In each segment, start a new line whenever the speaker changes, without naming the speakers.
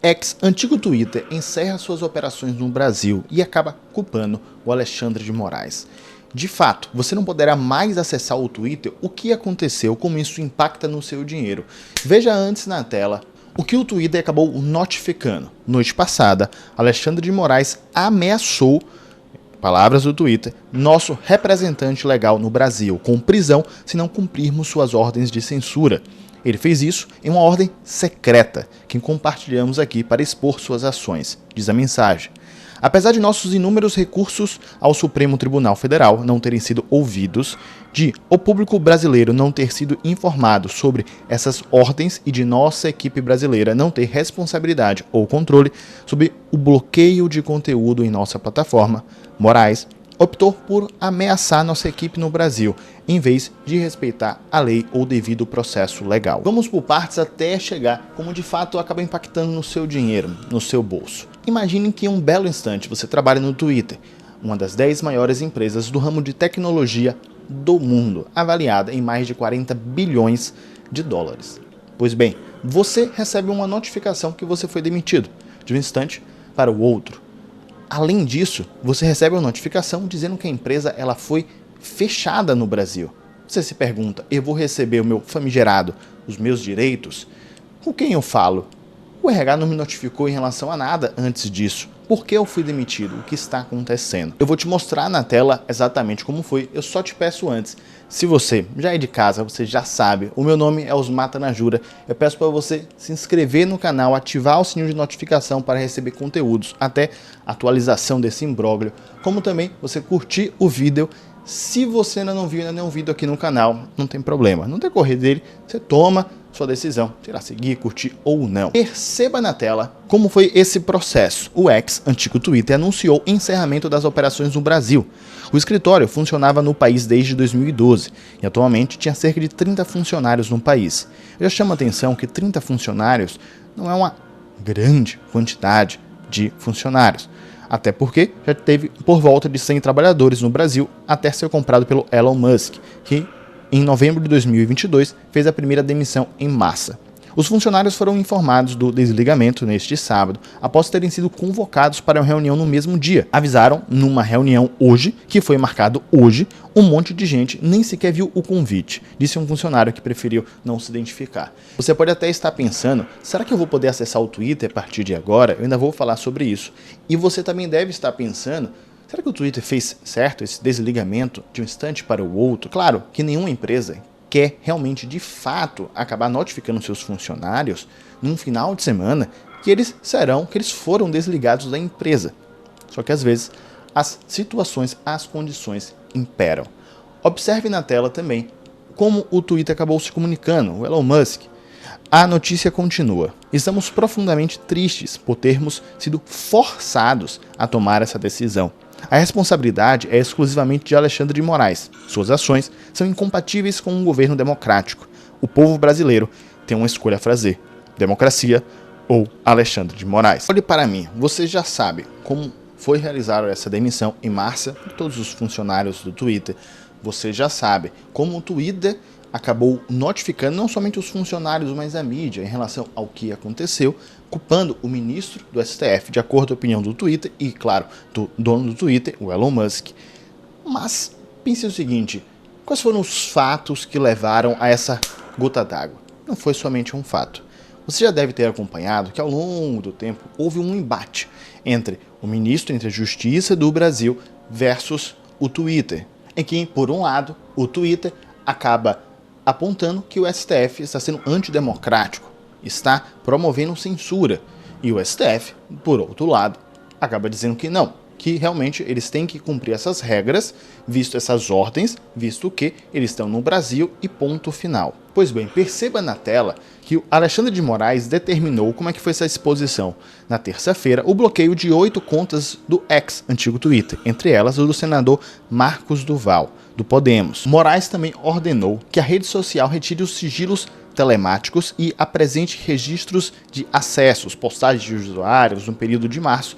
X, antigo Twitter, encerra suas operações no Brasil e acaba culpando o Alexandre de Moraes. De fato, você não poderá mais acessar o Twitter. O que aconteceu, como isso impacta no seu dinheiro? Veja antes na tela o que o Twitter acabou notificando. Noite passada, Alexandre de Moraes ameaçou, palavras do Twitter, nosso representante legal no Brasil, com prisão se não cumprirmos suas ordens de censura. Ele fez isso em uma ordem secreta, que compartilhamos aqui para expor suas ações, diz a mensagem. Apesar de nossos inúmeros recursos ao Supremo Tribunal Federal não terem sido ouvidos, de o público brasileiro não ter sido informado sobre essas ordens e de nossa equipe brasileira não ter responsabilidade ou controle sobre o bloqueio de conteúdo em nossa plataforma, Moraes optou por ameaçar nossa equipe no Brasil, em vez de respeitar a lei ou devido processo legal. Vamos por partes até chegar como de fato acaba impactando no seu dinheiro, no seu bolso. Imagine que em um belo instante você trabalha no Twitter, uma das 10 maiores empresas do ramo de tecnologia do mundo, avaliada em mais de 40 bilhões de dólares. Pois bem, você recebe uma notificação que você foi demitido, de um instante para o outro. Além disso, você recebe uma notificação dizendo que a empresa ela foi fechada no Brasil. Você se pergunta, eu vou receber o meu famigerado, os meus direitos? Com quem eu falo? O RH não me notificou em relação a nada antes disso. Por que eu fui demitido? O que está acontecendo? Eu vou te mostrar na tela exatamente como foi. Eu só te peço antes, se você já é de casa, você já sabe, o meu nome é Osmar Tanajura. Eu peço para você se inscrever no canal, ativar o sininho de notificação para receber conteúdos, até atualização desse imbróglio, como também você curtir o vídeo. Se você ainda não viu nenhum vídeo aqui no canal, não tem problema. No decorrer dele, você toma sua decisão, se irá seguir, curtir ou não. Perceba na tela como foi esse processo. O X, antigo Twitter, anunciou o encerramento das operações no Brasil. O escritório funcionava no país desde 2012 e atualmente tinha cerca de 30 funcionários no país. Eu já chamo a atenção que 30 funcionários não é uma grande quantidade de funcionários. Até porque já teve por volta de 100 trabalhadores no Brasil até ser comprado pelo Elon Musk, que em novembro de 2022 fez a primeira demissão em massa. Os funcionários foram informados do desligamento neste sábado, após terem sido convocados para uma reunião no mesmo dia. Avisaram numa reunião hoje, que foi marcado hoje, um monte de gente nem sequer viu o convite, disse um funcionário que preferiu não se identificar. Você pode até estar pensando, será que eu vou poder acessar o Twitter a partir de agora? Eu ainda vou falar sobre isso. E você também deve estar pensando, será que o Twitter fez certo esse desligamento de um instante para o outro? Claro que nenhuma empresa quer realmente, de fato, acabar notificando seus funcionários num final de semana que eles foram desligados da empresa. Só que às vezes as situações, as condições imperam. Observe na tela também como o Twitter acabou se comunicando, o Elon Musk. A notícia continua. Estamos profundamente tristes por termos sido forçados a tomar essa decisão. A responsabilidade é exclusivamente de Alexandre de Moraes. Suas ações são incompatíveis com um governo democrático. O povo brasileiro tem uma escolha a fazer: democracia ou Alexandre de Moraes. Olhe para mim, você já sabe como foi realizada essa demissão em massa de todos os funcionários do Twitter. Você já sabe como o Twitter acabou notificando não somente os funcionários, mas a mídia em relação ao que aconteceu, culpando o ministro do STF, de acordo com a opinião do Twitter e, claro, do dono do Twitter, o Elon Musk. Mas pense o seguinte, quais foram os fatos que levaram a essa gota d'água? Não foi somente um fato. Você já deve ter acompanhado que ao longo do tempo houve um embate entre a Justiça do Brasil versus o Twitter, em que, por um lado, o Twitter acaba apontando que o STF está sendo antidemocrático, está promovendo censura, e o STF, por outro lado, acaba dizendo que não, que realmente eles têm que cumprir essas regras, visto essas ordens, visto que eles estão no Brasil e ponto final. Pois bem, perceba na tela que o Alexandre de Moraes determinou como é que foi essa exposição. Na terça-feira, o bloqueio de 8 contas do X, antigo Twitter, entre elas o do senador Marcos Duval, do Podemos. Moraes também ordenou que a rede social retire os sigilos telemáticos e apresente registros de acessos, postagens de usuários no período de março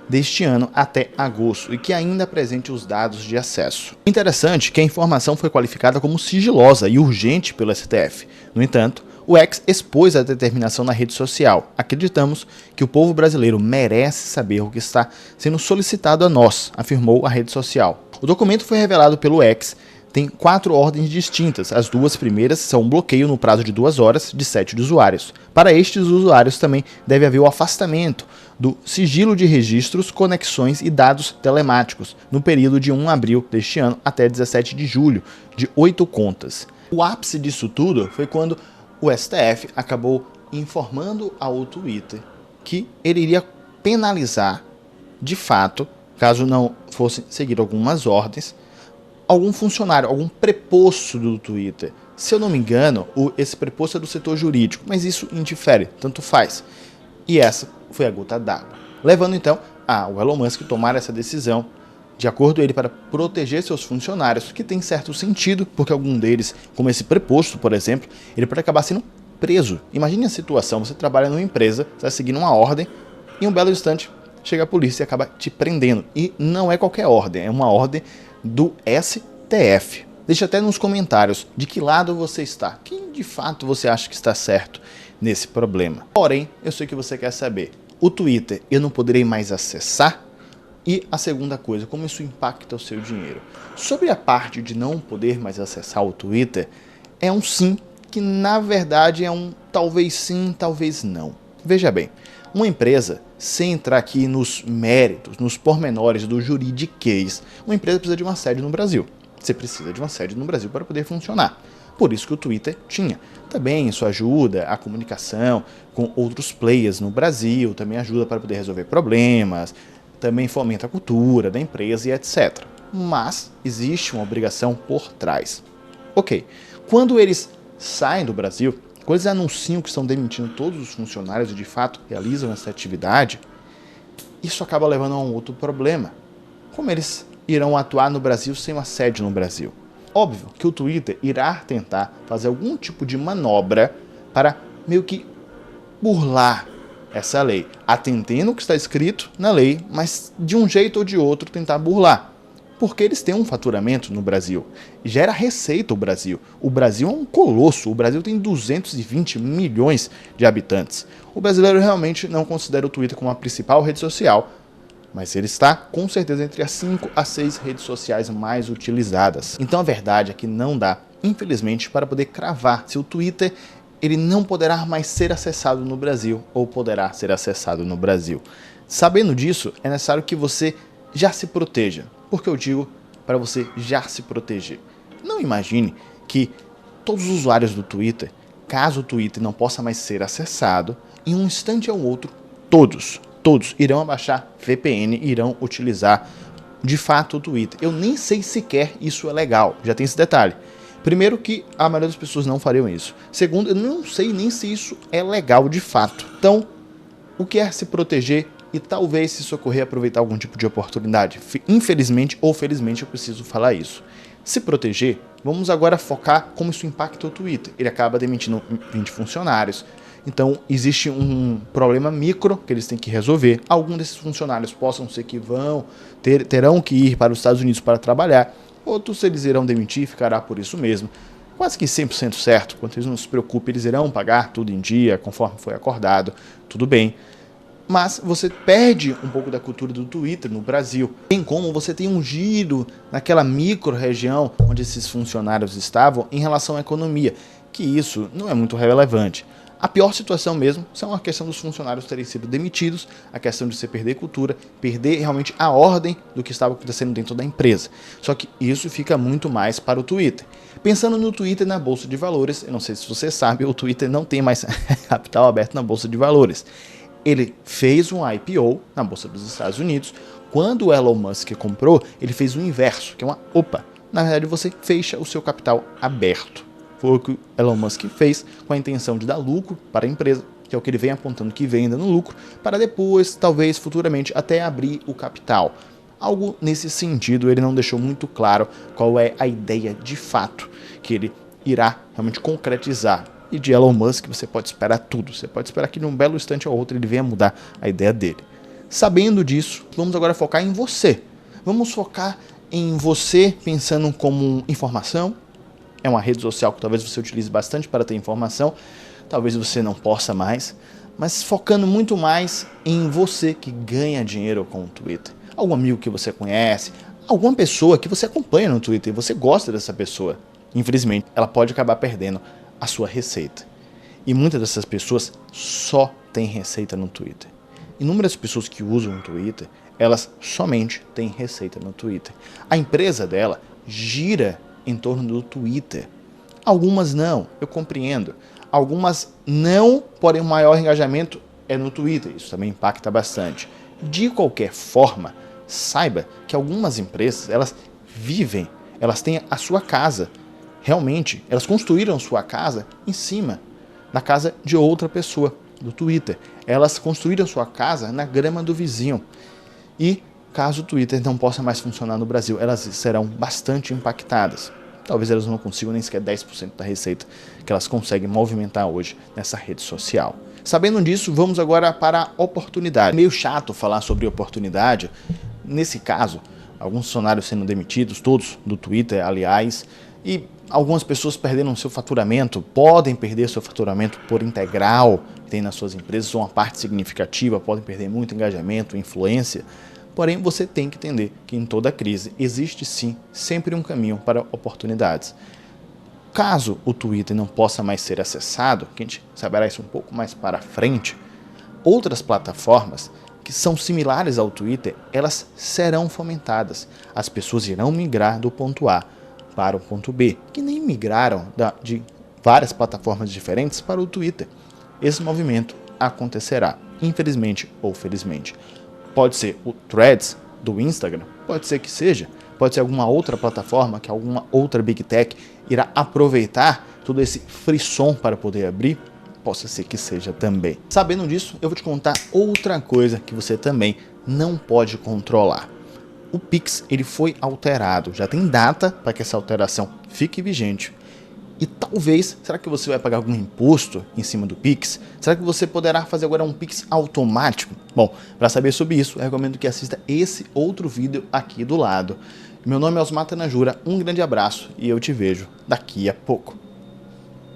deste ano até agosto e que ainda apresente os dados de acesso. Interessante que a informação foi qualificada como sigilosa e urgente pelo STF. No entanto, O X expôs a determinação na rede social. Acreditamos que o povo brasileiro merece saber o que está sendo solicitado a nós, afirmou a rede social. O documento foi revelado pelo X, tem 4 ordens distintas. As 2 primeiras são um bloqueio no prazo de 2 horas de 7 usuários. Para estes usuários também deve haver o afastamento do sigilo de registros, conexões e dados telemáticos no período de 1 de abril deste ano até 17 de julho, de 8 contas. O ápice disso tudo foi quando o STF acabou informando ao Twitter que ele iria penalizar, de fato, caso não fosse seguir algumas ordens, algum funcionário, algum preposto do Twitter. Se eu não me engano, esse preposto é do setor jurídico, mas isso indifere, tanto faz. E essa foi a gota d'água, levando então ao Elon Musk tomar essa decisão, de acordo com ele, para proteger seus funcionários, que tem certo sentido, porque algum deles, como esse preposto, por exemplo, ele pode acabar sendo preso. Imagine a situação, você trabalha numa empresa, você está seguindo uma ordem, e em um belo instante chega a polícia e acaba te prendendo. E não é qualquer ordem, é uma ordem do STF. Deixa até nos comentários de que lado você está. Quem de fato você acha que está certo nesse problema? Porém, eu sei que você quer saber. O Twitter eu não poderei mais acessar? E a segunda coisa, como isso impacta o seu dinheiro? Sobre a parte de não poder mais acessar o Twitter, é um sim, que na verdade é um talvez sim, talvez não. Veja bem, uma empresa, sem entrar aqui nos méritos, nos pormenores do juridiquês, uma empresa precisa de uma sede no Brasil. Você precisa de uma sede no Brasil para poder funcionar. Por isso que o Twitter tinha. Também isso ajuda a comunicação com outros players no Brasil, também ajuda para poder resolver problemas, também fomenta a cultura da empresa e etc. Mas existe uma obrigação por trás. Ok, quando eles saem do Brasil, quando eles anunciam que estão demitindo todos os funcionários e de fato realizam essa atividade, isso acaba levando a um outro problema. Como eles irão atuar no Brasil sem uma sede no Brasil? Óbvio que o Twitter irá tentar fazer algum tipo de manobra para meio que burlar essa lei, atendendo o que está escrito na lei, mas de um jeito ou de outro tentar burlar. Porque eles têm um faturamento no Brasil, gera receita o Brasil. O Brasil é um colosso, o Brasil tem 220 milhões de habitantes. O brasileiro realmente não considera o Twitter como a principal rede social, mas ele está com certeza entre as 5 a 6 redes sociais mais utilizadas. Então a verdade é que não dá, infelizmente, para poder cravar se o Twitter ele não poderá mais ser acessado no Brasil ou poderá ser acessado no Brasil. Sabendo disso, é necessário que você já se proteja. Por que eu digo para você já se proteger? Não imagine que todos os usuários do Twitter, caso o Twitter não possa mais ser acessado, em um instante ou outro, todos irão abaixar VPN e irão utilizar de fato o Twitter. Eu nem sei sequer isso é legal, já tem esse detalhe. Primeiro que a maioria das pessoas não fariam isso. Segundo, eu não sei nem se isso é legal de fato. Então, o que é se proteger e talvez se socorrer aproveitar algum tipo de oportunidade? Infelizmente ou felizmente eu preciso falar isso. Se proteger, vamos agora focar como isso impacta o Twitter. Ele acaba demitindo 20 funcionários. Então, existe um problema micro que eles têm que resolver. Alguns desses funcionários possam ser que terão que ir para os Estados Unidos para trabalhar. Outros eles irão demitir, ficará por isso mesmo. Quase que 100% certo, quanto eles não se preocupem, eles irão pagar tudo em dia, conforme foi acordado, tudo bem. Mas você perde um pouco da cultura do Twitter no Brasil. Tem como você tem um giro naquela micro-região onde esses funcionários estavam em relação à economia, que isso não é muito relevante. A pior situação mesmo são a questão dos funcionários terem sido demitidos, a questão de você perder cultura, perder realmente a ordem do que estava acontecendo dentro da empresa. Só que isso fica muito mais para o Twitter. Pensando no Twitter na Bolsa de Valores, eu não sei se você sabe, o Twitter não tem mais capital aberto na Bolsa de Valores. Ele fez um IPO na Bolsa dos Estados Unidos. Quando o Elon Musk comprou, ele fez o inverso, que é na verdade você fecha o seu capital aberto. Foi o que o Elon Musk fez com a intenção de dar lucro para a empresa, que é o que ele vem apontando que vem dando lucro, para depois, talvez futuramente, até abrir o capital. Algo nesse sentido, ele não deixou muito claro qual é a ideia de fato que ele irá realmente concretizar. E de Elon Musk você pode esperar tudo, você pode esperar que num belo instante ou outro ele venha mudar a ideia dele. Sabendo disso, vamos agora focar em você. Vamos focar em você pensando como informação. É uma rede social que talvez você utilize bastante para ter informação. talvez você não possa mais, mas focando muito mais em você que ganha dinheiro com o Twitter. Algum amigo que você conhece, alguma pessoa que você acompanha no Twitter e você gosta dessa pessoa. Infelizmente, ela pode acabar perdendo a sua receita. E muitas dessas pessoas só têm receita no Twitter. Inúmeras pessoas que usam o Twitter, elas somente têm receita no Twitter. A empresa dela gira em torno do Twitter. Algumas não, eu compreendo. Algumas não, porém o maior engajamento é no Twitter. Isso também impacta bastante. De qualquer forma, saiba que algumas empresas, elas vivem, elas têm a sua casa. Realmente, elas construíram sua casa em cima da casa de outra pessoa, do Twitter. Elas construíram sua casa na grama do vizinho. E caso o Twitter não possa mais funcionar no Brasil, elas serão bastante impactadas. Talvez elas não consigam nem sequer 10% da receita que elas conseguem movimentar hoje nessa rede social. Sabendo disso, vamos agora para a oportunidade. É meio chato falar sobre oportunidade. Nesse caso, alguns funcionários sendo demitidos, todos do Twitter, aliás, e algumas pessoas perderam seu faturamento, podem perder seu faturamento por integral que tem nas suas empresas, ou uma parte significativa, podem perder muito engajamento, influência. Porém, você tem que entender que em toda crise existe sim sempre um caminho para oportunidades. Caso o Twitter não possa mais ser acessado, que a gente saberá isso um pouco mais para frente, outras plataformas que são similares ao Twitter, elas serão fomentadas. As pessoas irão migrar do ponto A para o ponto B, que nem migraram de várias plataformas diferentes para o Twitter. Esse movimento acontecerá, infelizmente ou felizmente. Pode ser o Threads do Instagram, pode ser que seja, pode ser alguma outra plataforma, que alguma outra Big Tech irá aproveitar todo esse frisson para poder abrir, possa ser que seja também. Sabendo disso, eu vou te contar outra coisa que você também não pode controlar. O Pix ele foi alterado, já tem data para que essa alteração fique vigente. E talvez, será que você vai pagar algum imposto em cima do Pix? Será que você poderá fazer agora um Pix automático? Bom, para saber sobre isso, eu recomendo que assista esse outro vídeo aqui do lado. Meu nome é Osmar Tanajura, um grande abraço e eu te vejo daqui a pouco.